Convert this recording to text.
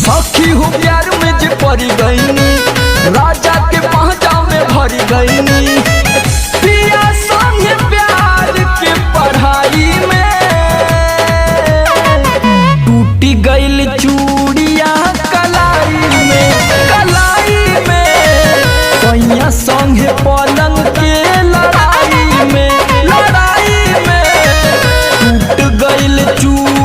सखी हो प्यार में जे पड़ी गईनी, राजा के पहचा में भरी गईनी। पिया संगे प्यार के पढ़ाई में टूटी गईल चूड़िया कलाई में, कलाई में। सैया संगे पलंग के लड़ाई में, लड़ाई में टूट गईल चूड़िया